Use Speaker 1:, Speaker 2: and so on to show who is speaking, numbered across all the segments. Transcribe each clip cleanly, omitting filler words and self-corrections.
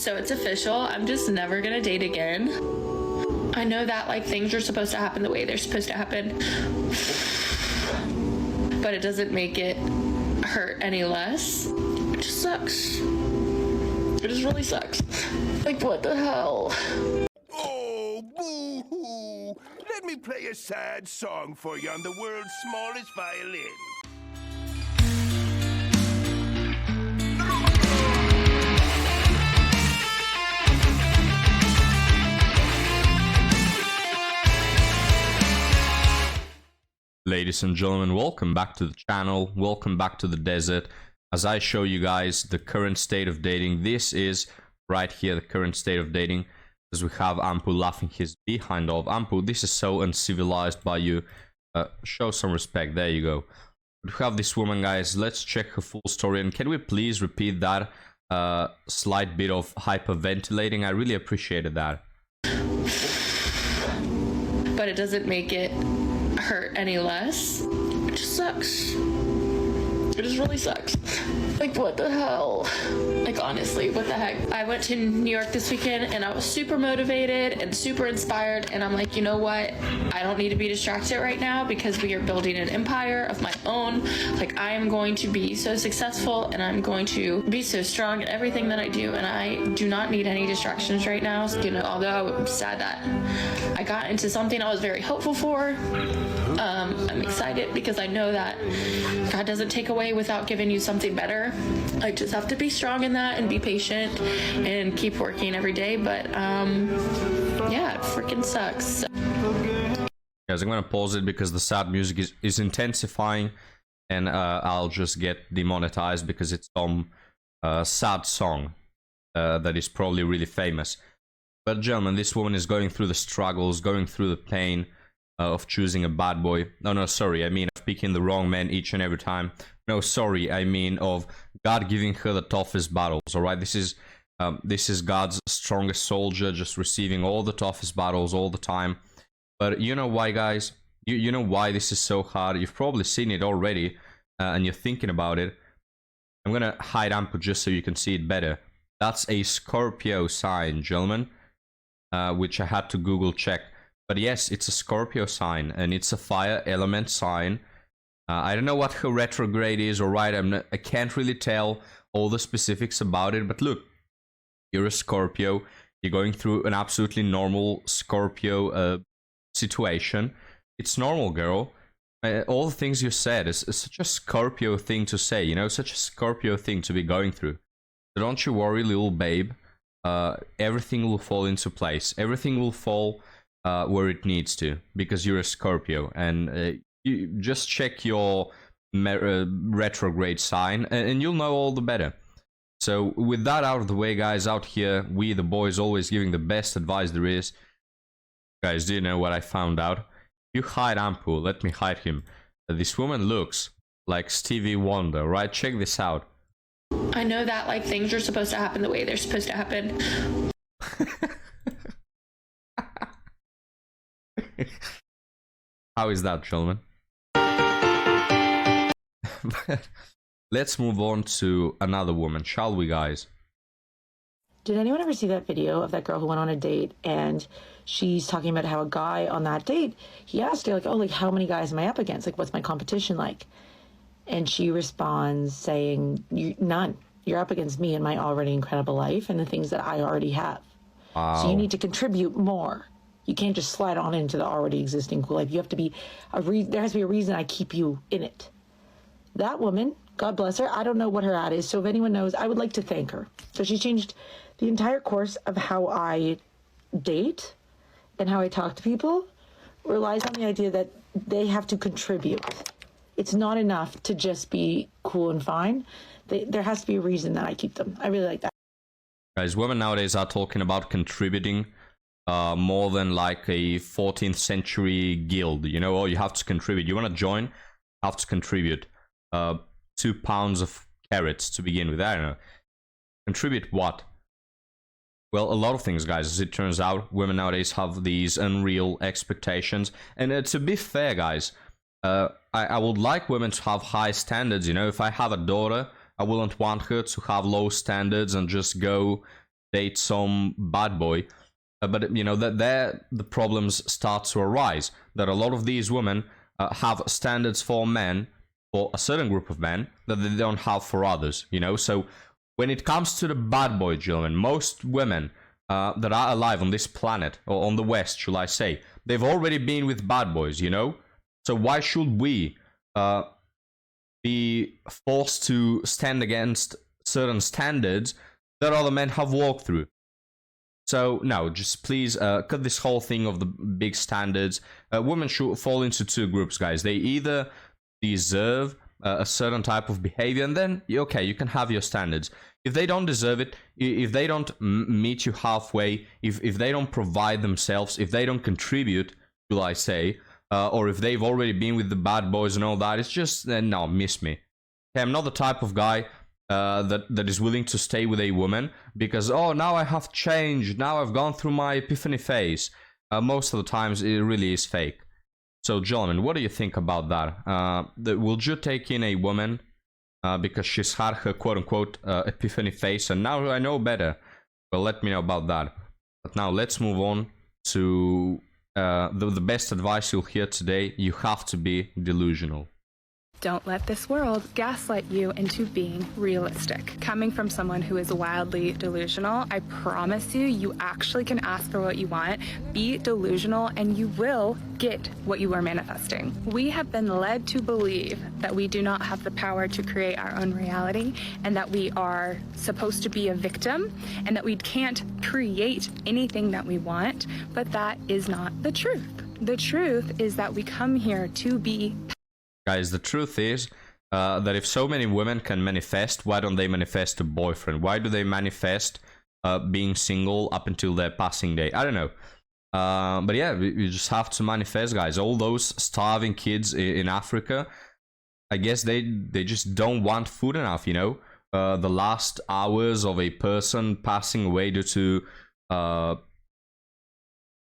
Speaker 1: So it's official. I'm just never gonna date again. I know that like things are supposed to happen the way they're supposed to happen, but it doesn't make it hurt any less. It just sucks. It just really sucks. Like, what the hell?
Speaker 2: Oh, boo-hoo! Let me play a sad song for you on the world's smallest violin.
Speaker 3: Ladies and gentlemen, welcome back to the channel, welcome back to the desert. As I show you guys the current state of dating, this is right here the current state of dating, as we have Ampu laughing his behind off. Ampu, this is so uncivilized by you. Show some respect, there you go. We have this woman, guys. Let's check her full story, and can we please repeat that slight bit of hyperventilating? I really appreciated that.
Speaker 1: But it doesn't make it hurt any less. It just sucks. It just really sucks. Like, what the hell? Like, honestly, what the heck? I went to New York this weekend and I was super motivated and super inspired, and I'm like, you know what? I don't need to be distracted right now because we are building an empire of my own. Like, I am going to be so successful and I'm going to be so strong in everything that I do, and I do not need any distractions right now. You know, although I'm sad that I got into something I was very hopeful for. I'm excited because I know that God doesn't take away without giving you something better. I just have to be strong in that and be patient and keep working every day. But yeah, it freaking sucks.
Speaker 3: Guys, I'm gonna pause it because the sad music is intensifying, and I'll just get demonetized because it's some sad song that is probably really famous. But gentlemen, this woman is going through the struggles, going through the pain of choosing a bad boy. No, sorry, I mean of picking the wrong man each and every time. No, sorry, I mean of God giving her the toughest battles. All right, this is God's strongest soldier, just receiving all the toughest battles all the time. But you know why, guys? You know why this is so hard? You've probably seen it already, and you're thinking about it. I'm gonna hide Ampu just so you can see it better. That's a Scorpio sign, gentlemen, which I had to Google check. But yes, it's a Scorpio sign, and it's a fire element sign. I don't know what her retrograde is, alright, I can't really tell all the specifics about it, but look, you're a Scorpio, you're going through an absolutely normal Scorpio situation. It's normal, girl. All the things you said is such a Scorpio thing to say, you know, such a Scorpio thing to be going through. So don't you worry, little babe. Everything will fall into place. Everything will fall where it needs to, because you're a Scorpio, and you just check your retrograde sign and you'll know all the better. So with that out of the way, guys, out here, we the boys always giving the best advice there is. Guys, do you know what I found out? You hide Ampu, let me hide him. This woman looks like Stevie Wonder, right? Check this out.
Speaker 1: I know that like things are supposed to happen the way they're supposed to happen.
Speaker 3: How is that, gentlemen? Let's move on to another woman, shall we, guys?
Speaker 4: Did anyone ever see that video of that girl who went on a date and she's talking about how a guy on that date, he asked her, like, oh, like, how many guys am I up against? Like, what's my competition like? And she responds saying, none. You're up against me and my already incredible life and the things that I already have.
Speaker 3: Wow.
Speaker 4: So you need to contribute more. You can't just slide on into the already existing cool life. You have to be there has to be a reason I keep you in it. That woman, God bless her, I don't know what her ad is, so if anyone knows, I would like to thank her. So she changed the entire course of how I date and how I talk to people, relies on the idea that they have to contribute. It's not enough to just be cool and fine. There has to be a reason that I keep them. I really like that.
Speaker 3: Guys, women nowadays are talking about contributing more than like a 14th century guild, you know. Oh, you have to contribute. You want to join, have to contribute 2 pounds of carrots to begin with. I don't know, contribute what? Well, a lot of things, guys. As it turns out, women nowadays have these unreal expectations, and to be fair, guys, I would like women to have high standards. You know, if I have a daughter, I wouldn't want her to have low standards and just go date some bad boy. But you know that there the problems start to arise. That a lot of these women have standards for men, for a certain group of men, that they don't have for others. You know, so when it comes to the bad boy, gentlemen, most women that are alive on this planet, or on the West, shall I say, they've already been with bad boys. You know, so why should we be forced to stand against certain standards that other men have walked through? So no, just please cut this whole thing of the big standards. Women should fall into two groups, guys. They either deserve a certain type of behavior, and then okay, you can have your standards. If they don't deserve it, if they don't meet you halfway, if they don't provide themselves, if they don't contribute, will I say, or if they've already been with the bad boys and all that, it's just no, miss me. Okay, I'm not the type of guy that is willing to stay with a woman because, oh, now I have changed, now I've gone through my epiphany phase. Most of the times it really is fake. So gentlemen, what do you think about that? Will you take in a woman because she's had her quote-unquote epiphany phase and now I know better? Well, let me know about that. But now let's move on to the best advice you'll hear today. You have to be delusional.
Speaker 5: Don't let this world gaslight you into being realistic. Coming from someone who is wildly delusional, I promise you, you actually can ask for what you want, be delusional, and you will get what you are manifesting. We have been led to believe that we do not have the power to create our own reality and that we are supposed to be a victim and that we can't create anything that we want, but that is not the truth. The truth is that we come here to be.
Speaker 3: Guys, the truth is that if so many women can manifest, why don't they manifest a boyfriend? Why do they manifest being single up until their passing day? I don't know. But yeah, you just have to manifest, guys. All those starving kids in Africa, I guess they just don't want food enough, you know? The last hours of a person passing away due to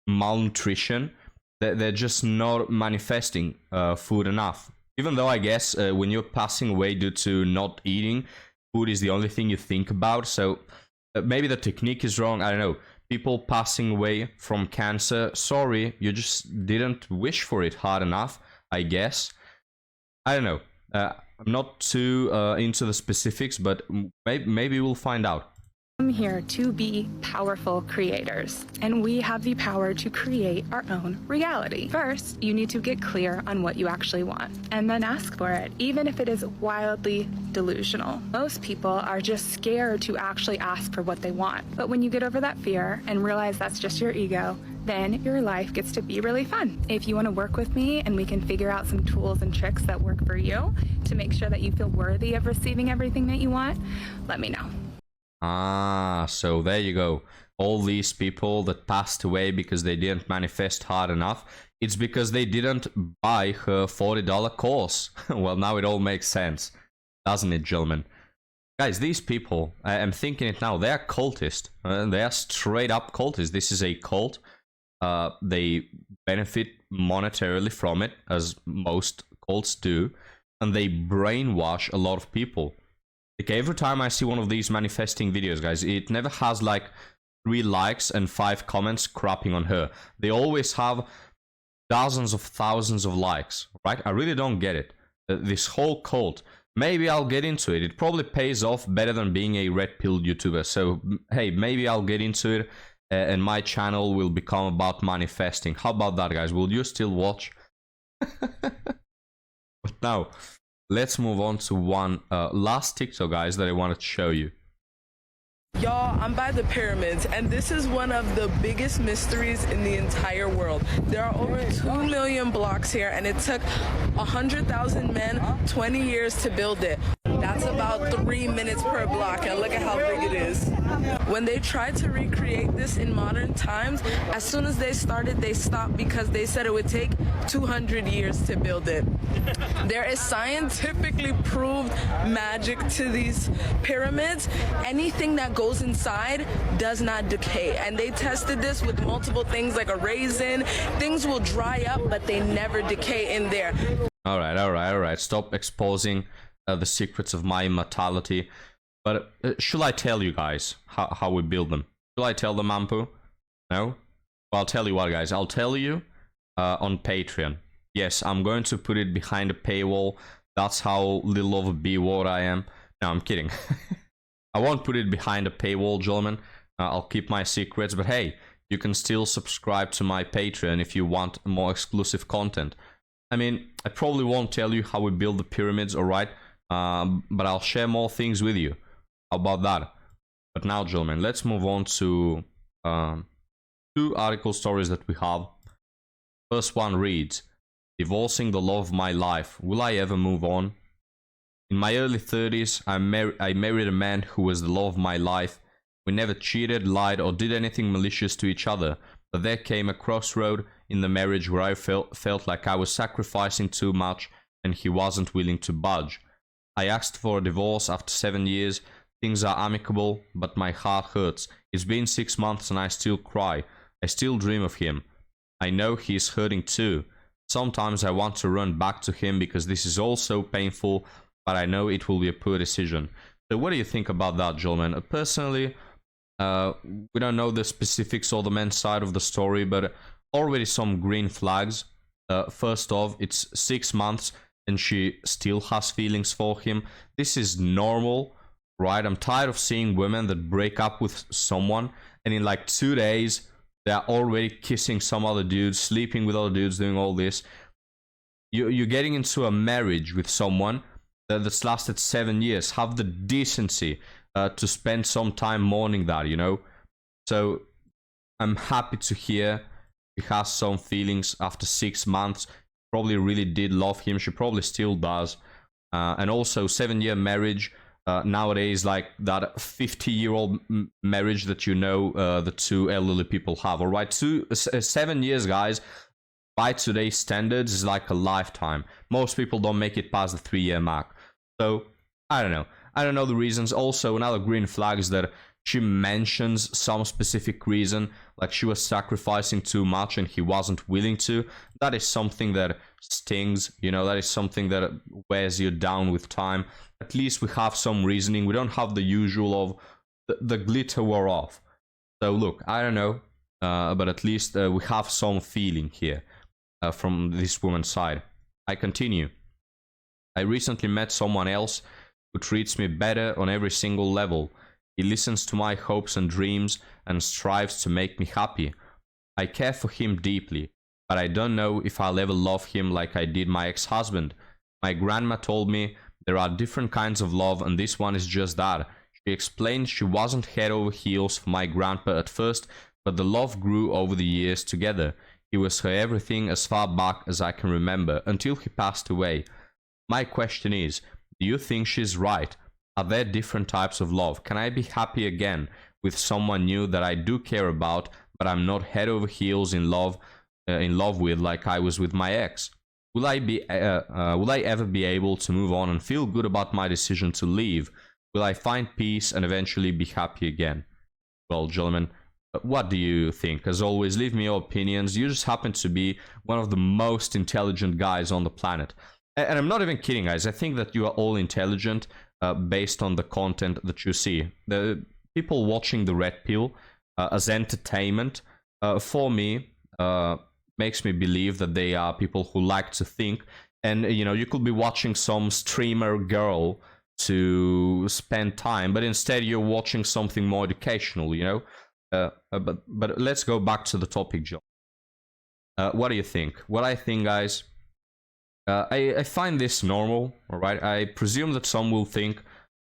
Speaker 3: malnutrition, they're just not manifesting food enough. Even though I guess when you're passing away due to not eating, food is the only thing you think about. So maybe the technique is wrong. I don't know. People passing away from cancer, sorry, you just didn't wish for it hard enough, I guess. I don't know. I'm not too into the specifics, but maybe we'll find out.
Speaker 5: I'm here to be powerful creators, and we have the power to create our own reality. First, you need to get clear on what you actually want, and then ask for it, even if it is wildly delusional. Most people are just scared to actually ask for what they want, but when you get over that fear and realize that's just your ego, then your life gets to be really fun. If you want to work with me and we can figure out some tools and tricks that work for you to make sure that you feel worthy of receiving everything that you want, let me know.
Speaker 3: Ah, so there you go. All these people that passed away because they didn't manifest hard enough, it's because they didn't buy her $40 course. Well, now it all makes sense, doesn't it, gentlemen? Guys, these people, I'm thinking it now, they are cultists. They are straight up cultists. This is a cult. They benefit monetarily from it, as most cults do, and they brainwash a lot of people. Like every time I see one of these manifesting videos, guys, it never has like 3 likes and 5 comments crapping on her. They always have dozens of thousands of likes, right? I really don't get it. This whole cult, maybe I'll get into it. It probably pays off better than being a red pill YouTuber. So, hey, maybe I'll get into it and my channel will become about manifesting. How about that, guys? Will you still watch? But now, let's move on to one last TikTok, guys, that I wanted to show you.
Speaker 6: Y'all, I'm by the pyramids, and this is one of the biggest mysteries in the entire world. There are over 2 million blocks here, and it took 100,000 men 20 years to build it. That's about 3 minutes per block, and look at how big it is. When they tried to recreate this in modern times, as soon as they started, they stopped because they said it would take 200 years to build it. There is scientifically proved magic to these pyramids. Anything that goes inside does not decay, and they tested this with multiple things like a raisin. Things will dry up, but they never decay in there.
Speaker 3: All right. Stop exposing the secrets of my immortality. But should I tell you guys how we build them? Will I tell them, Ampu? No? Well, I'll tell you what, guys. I'll tell you on Patreon. Yes, I'm going to put it behind a paywall. That's how little of a B-word I am. No, I'm kidding. I won't put it behind a paywall, gentlemen. I'll keep my secrets. But hey, you can still subscribe to my Patreon if you want more exclusive content. I mean, I probably won't tell you how we build the pyramids, alright? But I'll share more things with you. How about that? But now, gentlemen, let's move on to 2 article stories that we have. First one reads, "Divorcing the love of my life. Will I ever move on? In my early 30s, I married a man who was the love of my life. We never cheated, lied, or did anything malicious to each other. But there came a crossroad in the marriage where I felt like I was sacrificing too much and he wasn't willing to budge. I asked for a divorce after 7 years. Things are amicable, but my heart hurts. It's been 6 months and I still cry. I still dream of him. I know he is hurting too. Sometimes I want to run back to him because this is all so painful, but I know it will be a poor decision." So what do you think about that, gentlemen? Personally, we don't know the specifics or the men's side of the story, but already some green flags. First off, it's 6 months and she still has feelings for him. This is normal, right? I'm tired of seeing women that break up with someone and in like 2 days they're already kissing some other dudes, sleeping with other dudes, doing all this. You're getting into a marriage with someone that's lasted 7 years. Have the decency to spend some time mourning that, you know? So I'm happy to hear he has some feelings after 6 months. Probably really did love him. She probably still does. And also 7-year marriage. Nowadays, like that 50-year-old marriage that, you know, the 2 elderly people have. All right, 7 years, guys, by today's standards is like a lifetime. Most people don't make it past the 3-year mark. So I don't know. I don't know the reasons. Also, another green flag is that she mentions some specific reason, like she was sacrificing too much and he wasn't willing to. That is something that stings, you know, that is something that wears you down with time. At least we have some reasoning. We don't have the usual of the glitter wore off. So look, I don't know, but at least we have some feeling here from this woman's side. I continue. "I recently met someone else who treats me better on every single level. He listens to my hopes and dreams and strives to make me happy. I care for him deeply, but I don't know if I'll ever love him like I did my ex-husband. My grandma told me there are different kinds of love and this one is just that. She explained she wasn't head over heels for my grandpa at first, but the love grew over the years together. He was her everything as far back as I can remember, until he passed away. My question is, do you think she's right? Are there different types of love? Can I be happy again with someone new that I do care about, but I'm not head over heels in love with like I was with my ex? Will I ever be able to move on and feel good about my decision to leave? Will I find peace and eventually be happy again?" Well, gentlemen, what do you think? As always, leave me your opinions. You just happen to be one of the most intelligent guys on the planet. And I'm not even kidding, guys. I think that you are all intelligent based on the content that you see. The people watching the Red Pill as entertainment, for me, makes me believe that they are people who like to think. And, you know, you could be watching some streamer girl to spend time, but instead you're watching something more educational, you know? But let's go back to the topic, John. What do you think? What I think, guys... I find this normal, alright? I presume that some will think,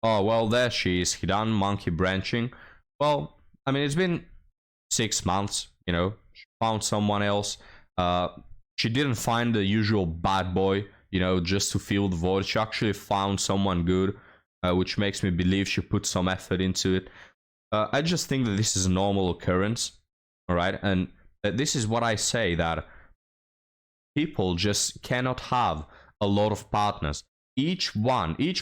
Speaker 3: oh, well, there she is, he done monkey branching. Well, I mean, it's been 6 months, you know, she found someone else. She didn't find the usual bad boy, you know, just to fill the void. She actually found someone good, which makes me believe she put some effort into it. I just think that this is a normal occurrence, alright? And this is what I say, that people just cannot have a lot of partners. Each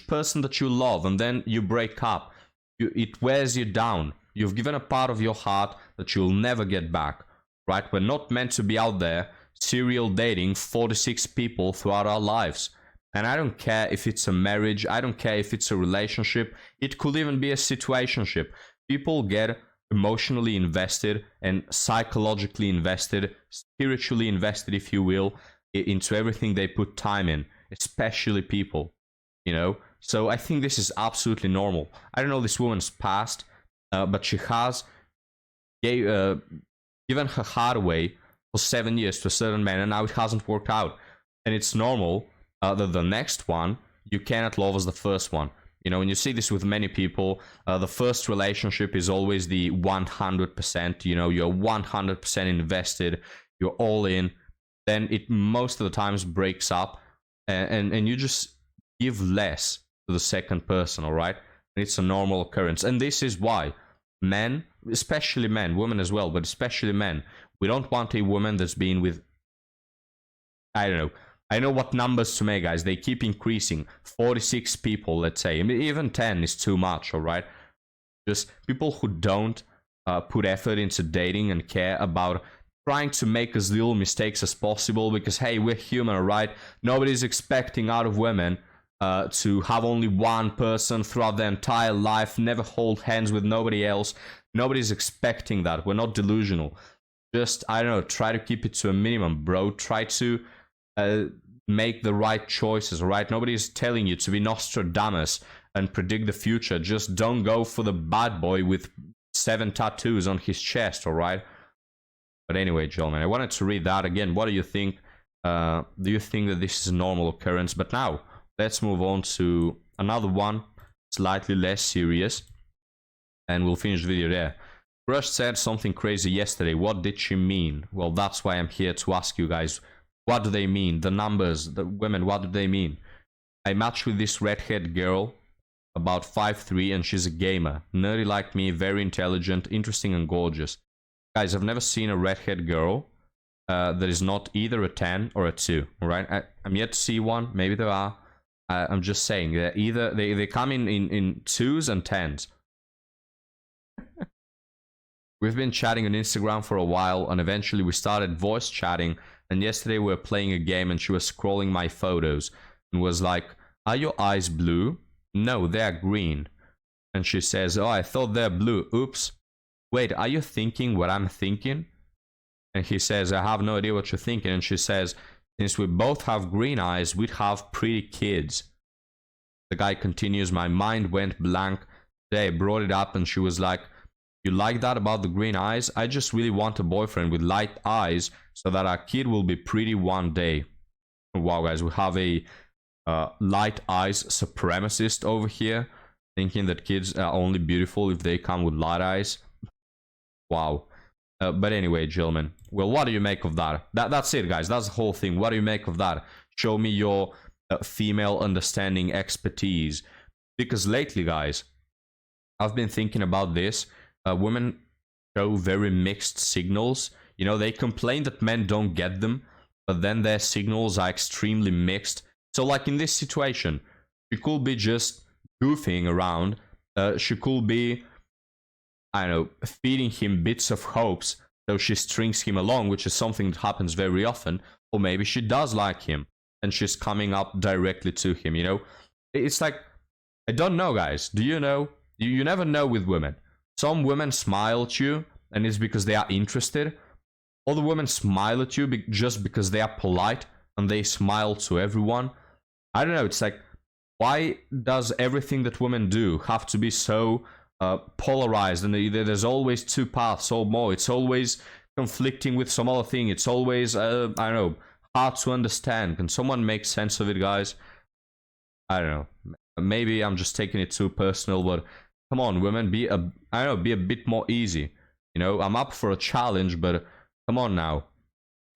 Speaker 3: person that you love and then you break up, it wears you down. You've given a part of your heart that you'll never get back, right? We're not meant to be out there serial dating 46 people throughout our lives. And I don't care if it's a marriage, I don't care if it's a relationship, it could even be a situationship. People get emotionally invested and psychologically invested, spiritually invested, if you will, into everything they put time in, especially people, you know? So I think this is absolutely normal. I don't know this woman's past, but she has given her heart away for 7 years to a certain man, and now it hasn't worked out. And it's normal that the next one you cannot love as the first one. You know, when you see this with many people, the first relationship is always the 100%. You know, you're 100% invested, you're all in. Then it most of the times breaks up, and you just give less to the second person, all right? And it's a normal occurrence. And this is why men, especially men, women as well, but especially men, we don't want a woman that's been with, I don't know, I know what numbers to make, guys. They keep increasing. 46 people, let's say. I mean, even 10 is too much, all right? Just people who don't put effort into dating and care about trying to make as little mistakes as possible, because, hey, we're human, all right? Nobody's expecting out of women to have only one person throughout their entire life, never hold hands with nobody else. Nobody's expecting that. We're not delusional. Just, I don't know, try to keep it to a minimum, bro. Try to make the right choices, all right? Nobody's telling you to be Nostradamus and predict the future. Just don't go for the bad boy with 7 tattoos on his chest, all right? But anyway, gentlemen, I wanted to read that again. What do you think? Do you think that this is a normal occurrence? But now, let's move on to another one, slightly less serious, and we'll finish the video there. Crush said something crazy yesterday. What did she mean? Well, that's why I'm here to ask you guys. What do they mean? The numbers, the women, what do they mean? I matched with this redhead girl, about 5'3", and she's a gamer. Nerdy like me, very intelligent, interesting and gorgeous. Guys, I've never seen a redhead girl that is not either a 10 or a 2, alright? I'm yet to see one, maybe there are. I'm just saying, they're either, they come in 2s and 10s. We've been chatting on Instagram for a while, and eventually we started voice chatting, and yesterday we were playing a game and she was scrolling my photos and was like, are your eyes blue? No, they're green. And she says, oh, I thought they're blue. Oops. Wait, are you thinking what I'm thinking? And he says, I have no idea what you're thinking. And she says, since we both have green eyes, we'd have pretty kids. The guy continues, my mind went blank. Today I brought it up and she was like, you like that about the green eyes? I just really want a boyfriend with light eyes so that our kid will be pretty one day. Wow, guys, we have a light eyes supremacist over here, thinking that kids are only beautiful if they come with light eyes. Wow. But anyway, gentlemen, well, what do you make of that? That's it, guys. That's the whole thing. What do you make of that? Show me your female understanding expertise. Because lately, guys, I've been thinking about this. Women show very mixed signals. You know, they complain that men don't get them, but then their signals are extremely mixed. So, like in this situation, she could be just goofing around. She could be, I don't know, feeding him bits of hopes, so she strings him along, which is something that happens very often. Or maybe she does like him, and she's coming up directly to him, you know? It's like, I don't know, guys. Do you know? You never know with women. Some women smile at you, and it's because they are interested. Other women smile at you just because they are polite, and they smile to everyone. I don't know, it's like, why does everything that women do have to be so polarized? And there's always two paths or more. It's always conflicting with some other thing. It's always, I don't know, hard to understand. Can someone make sense of it, guys? I don't know. Maybe I'm just taking it too personal, but come on, women, be a bit more easy. You know, I'm up for a challenge, but come on now.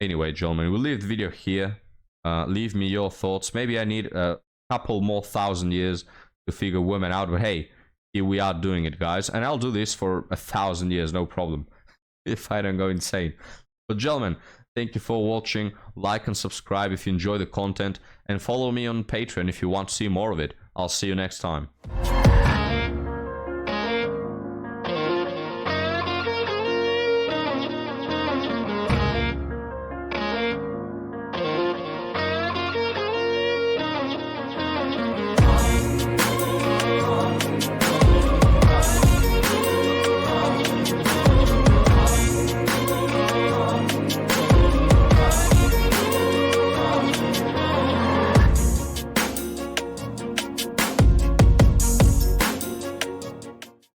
Speaker 3: Anyway, gentlemen, we'll leave the video here. Leave me your thoughts. Maybe I need a couple more 1,000 years to figure women out, but hey, here we are doing it, guys. And I'll do this for 1,000 years, no problem, if I don't go insane. But gentlemen, thank you for watching. Like and subscribe if you enjoy the content, and follow me on Patreon if you want to see more of it. I'll see you next time.